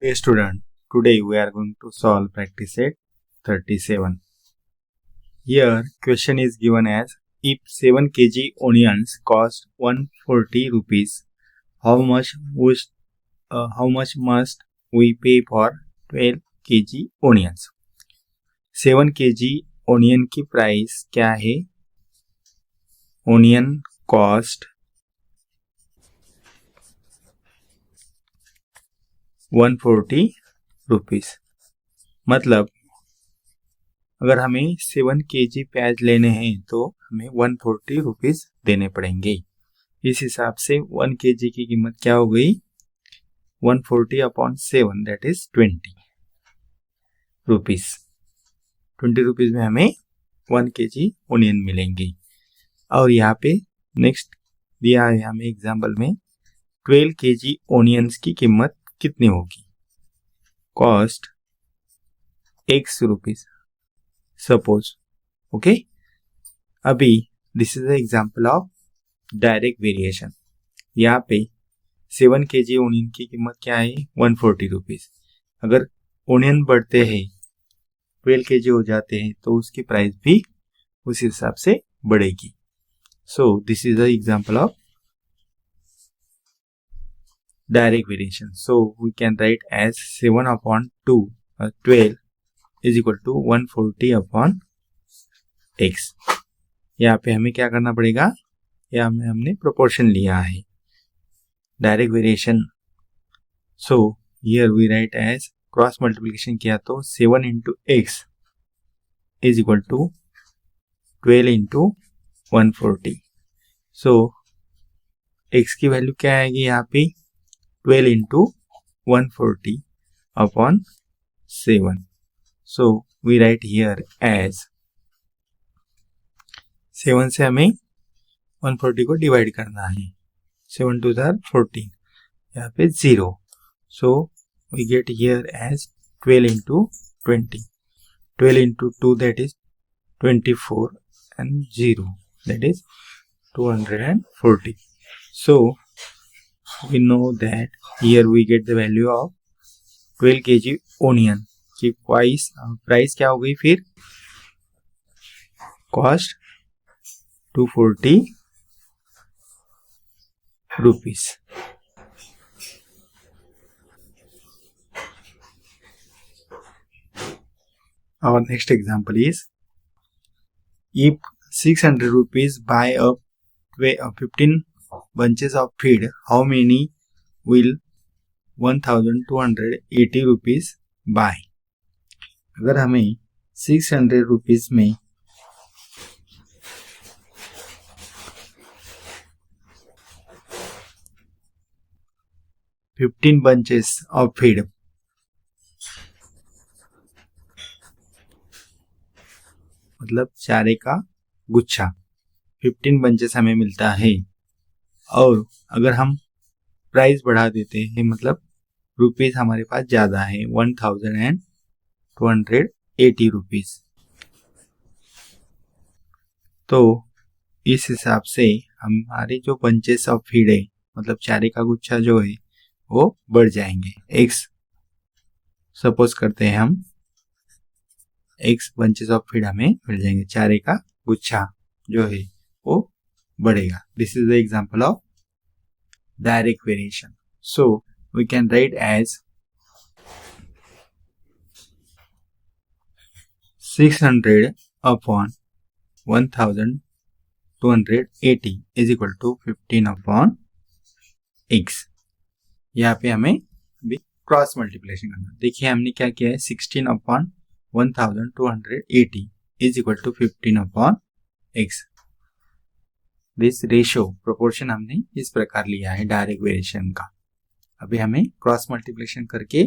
Hey student, today we are going to solve practice set 37. Here question is given as if 7 kg onions cost 140 rupees, how much must we pay for 12 kg onions? 7 kg onion की price क्या है? Onion cost 140 rupees. मतलब अगर हमें 7 kg प्याज लेने हैं तो हमें 140 रुपीज देने पड़ेंगे। इस हिसाब से 1 kg की कीमत क्या हो गई? 140 upon 7 that is 20 rupees. 20 rupees में हमें 1 kg ओनियन मिलेंगे। और यहाँ पे नेक्स्ट दिया है हमें एग्जाम्पल में 12 kg ओनियंस की कीमत कितनी होगी? Cost x rupees suppose. Okay, अभी this is example of direct variation. यहाँ पे 7 kg ओनियन की कीमत क्या है? 140 रुपीज। अगर ओनियन बढ़ते हैं 12 kg हो जाते हैं तो उसकी प्राइस भी उस हिसाब से बढ़ेगी। सो this is the example of direct variation. So we can write as 7 upon 12 is equal to 140 upon x. यहाँ पे हमें क्या करना पड़ेगा? यहाँ में हमने proportion लिया है direct variation. So here we write as cross multiplication किया तो 7 into x is equal to 12 into 140. So x की वैल्यू क्या आएगी यहाँ पे? 12 into 140 upon 7. So we write here as 7 से हमें 140 को डिवाइड करना है। 7 2 are 14, यहाँ पे 0. So we get here as 12 into 20. 12 into 2 that is 24 and 0 that is 240. So we know that here we get the value of 12 kg onion की price क्या हो गई फिर? Cost 240 rupees. Our next example is if 600 rupees buy a 15 bunches of feed, how many will 1280 rupees buy? अगर हमें 600 rupees में 15 bunches of feed मतलब चारे का गुच्छा 15 bunches हमें मिलता है, और अगर हम प्राइस बढ़ा देते हैं मतलब रुपीज हमारे पास ज्यादा है 1280 रुपीज, तो इस हिसाब से हमारे जो बंचेस ऑफ फीड है मतलब चारे का गुच्छा जो है वो बढ़ जाएंगे। एक्स सपोज करते हैं हम एक्स बंचेस ऑफ फीड हमें मिल जाएंगे, चारे का गुच्छा जो है वो बढ़ेगा। This is the example of direct variation. So we can write as 600 upon 1280 is equal to 15 upon x. यहाँ पे हमें भी क्रॉस मल्टीप्लिकेशन करना। देखिए हमने क्या किया है, 16 upon 1280 is equal to 15 upon x. This ratio proportion हमने इस प्रकार लिया है डायरेक्ट वेरिएशन का। अभी हमें क्रॉस मल्टीप्लिकेशन करके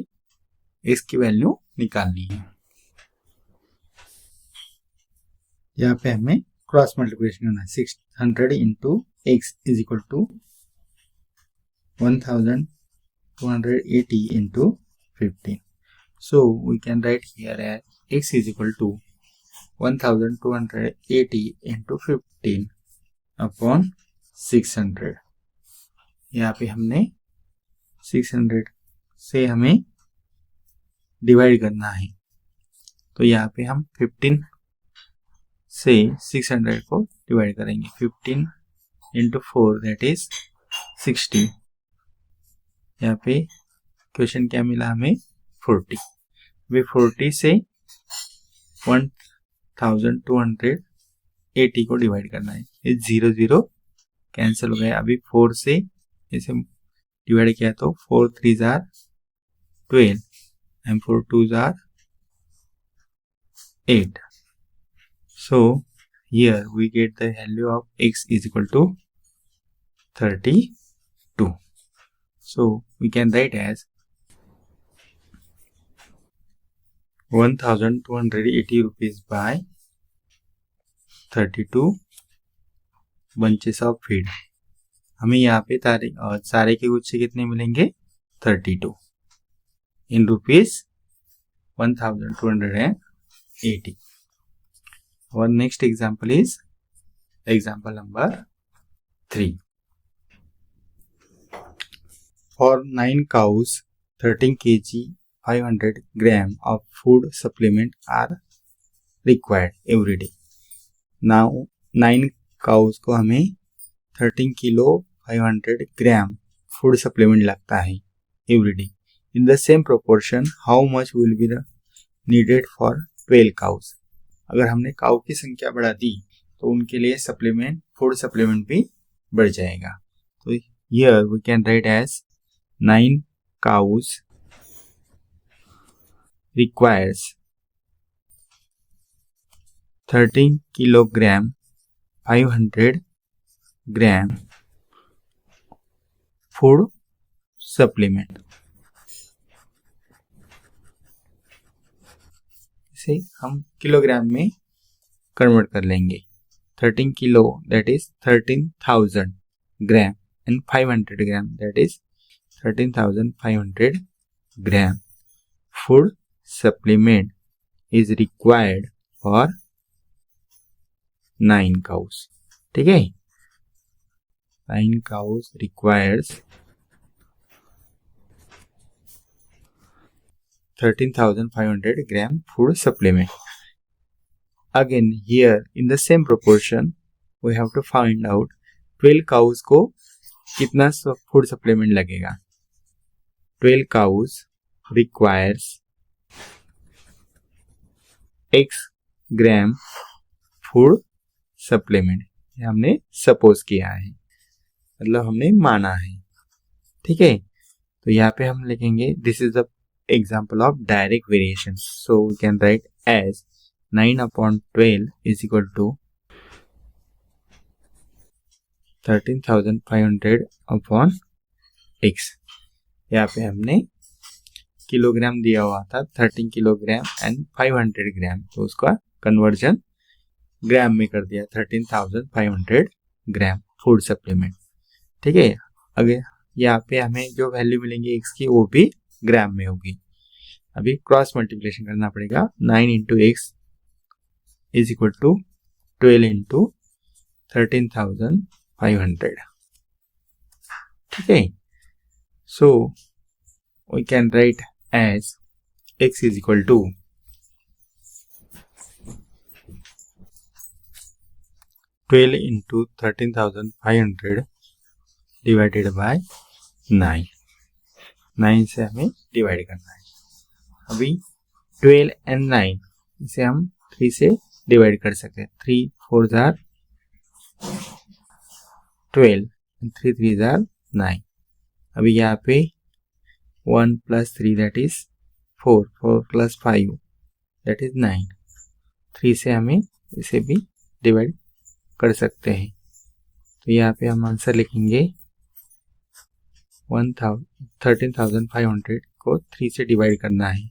x की वैल्यू निकालनी है। यहाँ पे हमें क्रॉस मल्टीप्लिकेशन करना है। 600 into x is equal to 1280 into 15. So we can write here as x is equal to 1280 into 15 upon 600. यहाँ पे हमने 600 से हमें डिवाइड करना है। तो यहाँ पे हम 15 से 600 को डिवाइड करेंगे। 15 इंटू 4 दैट इज 60। यहाँ पे क्वेश्चन क्या मिला हमें? 40। अभी 40 से 1280 को डिवाइड करना है। ये 0 0 कैंसिल हो गया। अभी 4 से इसे डिवाइड किया तो 4 3 are 12 and 4 2s are 8. So here we get the value of x is equal to 32. So we can write as 1280 rupees by 32 bunches of feed. हमें यहाँ पे सारे के गुच्छे कितने मिलेंगे? 32 in rupees 1280. Our next example is example number 3. For 9 cows, 13 kg 500 gram of food supplement are required every day. Now 9 cows को हमें 13 किलो 500 ग्राम फूड सप्लीमेंट लगता है every day. In the same proportion, how much will be the needed for 12 cows? अगर हमने cow की संख्या बढ़ा दी तो उनके लिए फूड सप्लीमेंट भी बढ़ जाएगा। तो here we can write as 9 cows requires 13 kilogram 500 gram food supplement. इसे हम किलोग्राम में कन्वर्ट कर लेंगे। 13 kilo that is 13,000 gram and 500 gram that is 13,500 gram food supplement is required for 9 cows. ठीक है, 9 cows requires 13,500 gram food supplement. Again here in the same proportion we have to find out 12 cows को कितना food supplement लगेगा। 12 cows requires x ग्राम food supplement. हमने suppose किया है, मतलब हमने माना है। ठीक है, तो यहाँ पे हम लिखेंगे this is the example of direct variation. So we can write as 9/12 is equal to 13,500 upon x। यहाँ पे हमने किलोग्राम दिया हुआ था 13 किलोग्राम एंड 500 ग्राम, तो उसका कन्वर्जन ग्राम में कर दिया 13,500 ग्राम फूड सप्लीमेंट। ठीक है, अगर यहाँ पे हमें जो वैल्यू मिलेंगी x की वो भी ग्राम में होगी। अभी क्रॉस मल्टीप्लिकेशन करना पड़ेगा। 9 into x is equal to 12 into 13,500। ठीक है, so we can write as x is equal to 12 into 13,500 divided by 9। 9 से हमें डिवाइड करना है। अभी 12 and 9 इसे हम 3 से डिवाइड कर सकते हैं। 3 4s are 12 and 3 3s are 9। अभी यहाँ पे 1 plus 3 that is 4, 4 plus 5 that is 9। 3 से हमें इसे भी डिवाइड कर सकते हैं। तो यहाँ पे हम आंसर लिखेंगे 13,500 को 3 से डिवाइड करना है।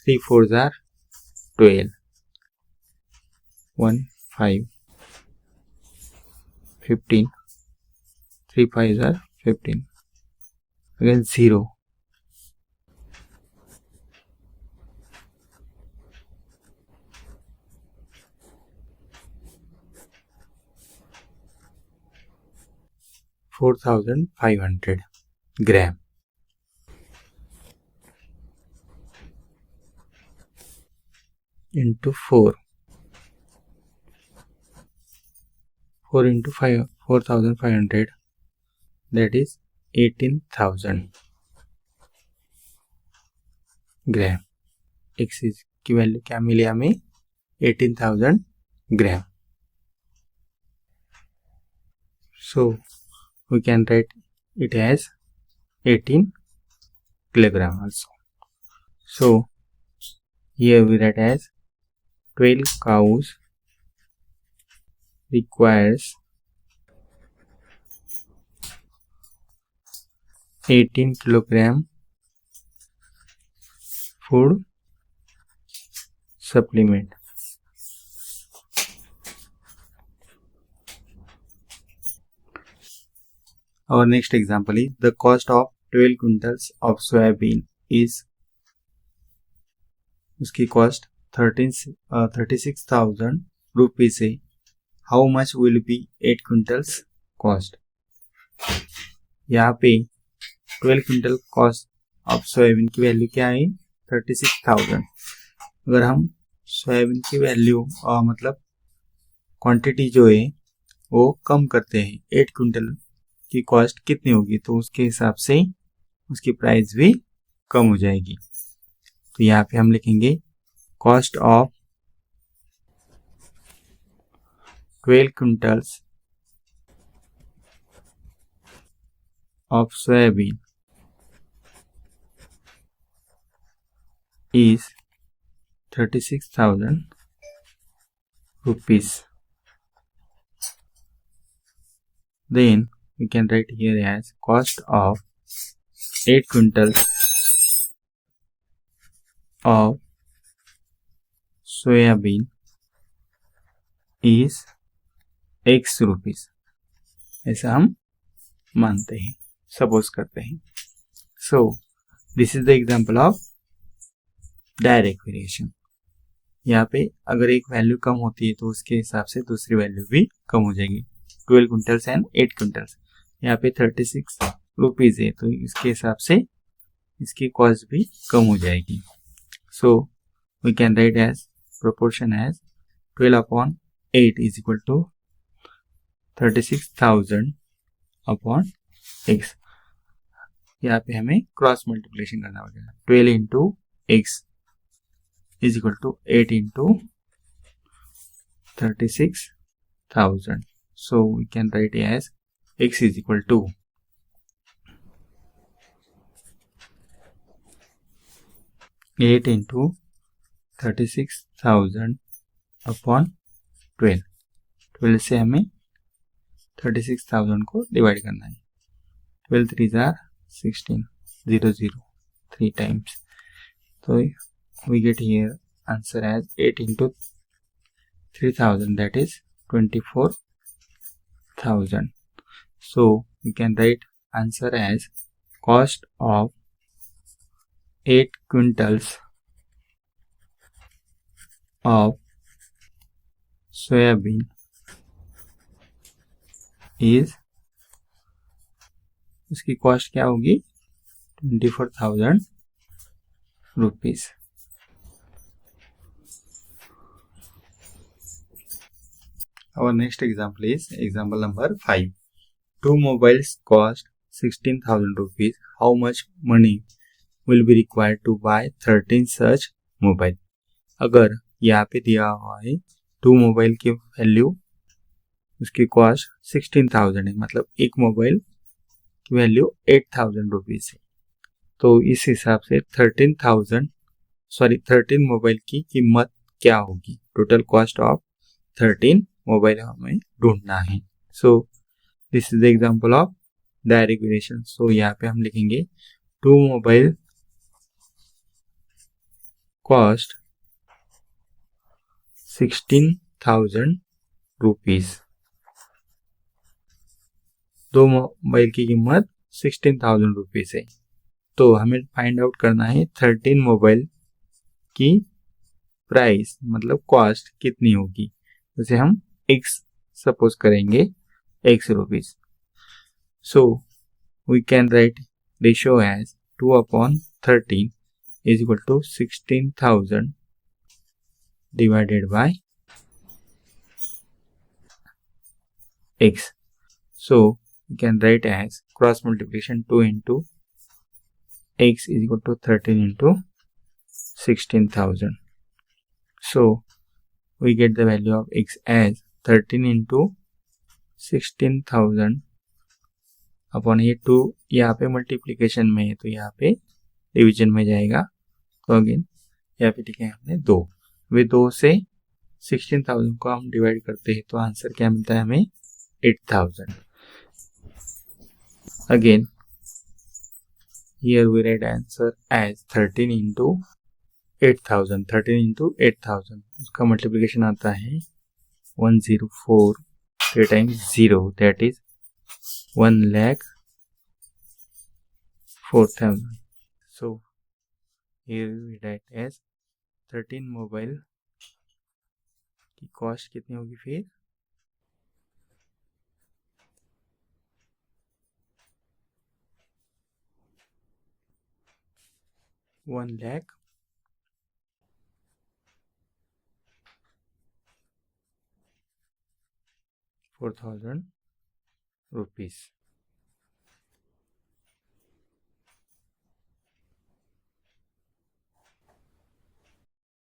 3 4s are 12, 1 5 15, 3 5s are 15, again 0। $4,500 gram. into 4. 4 into 5, 4,500, that is 18,000 gram. x की वैल्यू क्या मिली हमें? 18,000 ग्राम। So we can write it as 18 kilogram also. So here we write as 12 cows requires 18 kilogram food supplement. Our next example is the cost of 12 quintals of soybean is, उसकी cost 36,000 rupees है। How much will be 8 quintals cost. यहाँ पे 12 quintal cost of soybean की value क्या है? 36,000। अगर हम soybean की वैल्यू मतलब क्वांटिटी जो है वो कम करते हैं, 8 क्विंटल की कॉस्ट कितनी होगी, तो उसके हिसाब से उसकी प्राइस भी कम हो जाएगी। तो यहाँ पे हम लिखेंगे cost of 12 quintals of soybean is 36,000 rupees. Then we can write here as cost of 8 quintals of soybean is x rupees. ऐसा हम मानते हैं, सपोज करते हैं। So this is the example of direct variation. यहाँ पे अगर एक वैल्यू कम होती है तो उसके हिसाब से दूसरी वैल्यू भी कम हो जाएगी। 12 क्विंटल्स एंड 8 क्विंटल्स, यहाँ पे 36 रुपीज है तो इसके हिसाब से इसकी कॉस्ट भी कम हो जाएगी। So we can write as proportion as 12/8 is equal to 36,000 upon x। यहाँ पे हमें क्रॉस मल्टीप्लिकेशन करना पड़ेगा। 12 into x is equal to 8 into 36,000. So we can write as x is equal to 8 into 36,000 upon 12। 12 से हमें 36,000 को divide करना है। 12 3s are 16, 0 0 3 times। तो we get here answer as 8 into 3,000, that is 24,000. So we can write answer as cost of 8 quintals of soybean is, उसकी cost क्या होगी? 24,000 rupees. Our next example is example number 5. Two mobiles cost 16,000 rupees. How much money will be required to buy 13 such mobile? अगर यहाँ पे दिया हुआ है 2 mobile की वैल्यू, उसकी कॉस्ट 16,000 है, मतलब एक मोबाइल की वैल्यू 8,000 रुपीज है। तो इस हिसाब से 13 मोबाइल की कीमत क्या होगी? टोटल कॉस्ट ऑफ 13 मोबाइल हमें ढूंढना है। So this is the example of direct variation. So यहाँ पे हम लिखेंगे 2 मोबाइल कॉस्ट 16,000 रुपीज। 2 मोबाइल की कीमत 16,000 रुपीज है। तो हमें फाइंड आउट करना है 13 मोबाइल की प्राइस, मतलब कॉस्ट कितनी होगी। जैसे हम x सपोज करेंगे x rupees. So we can write ratio as 2/13 is equal to 16,000 divided by x. So we can write as cross multiplication 2 into x is equal to 13 into 16,000. So we get the value of x as 13 into 16,000 upon ये 2 यहाँ पे multiplication में है तो यहाँ पे division में जाएगा। तो अगेन यहाँ पे ठीक है हमने 2 वे 2 से 16,000 को हम डिवाइड करते हैं तो आंसर क्या मिलता है हमें 8,000। Again here we write answer as 13 into 8,000। 13 into 8,000 उसका मल्टीप्लीकेशन आता है 104 के times 0 that is 1,04,000। So here we write as 13 mobile की कॉस्ट कितनी होगी फिर 1,04,000 रुपीस।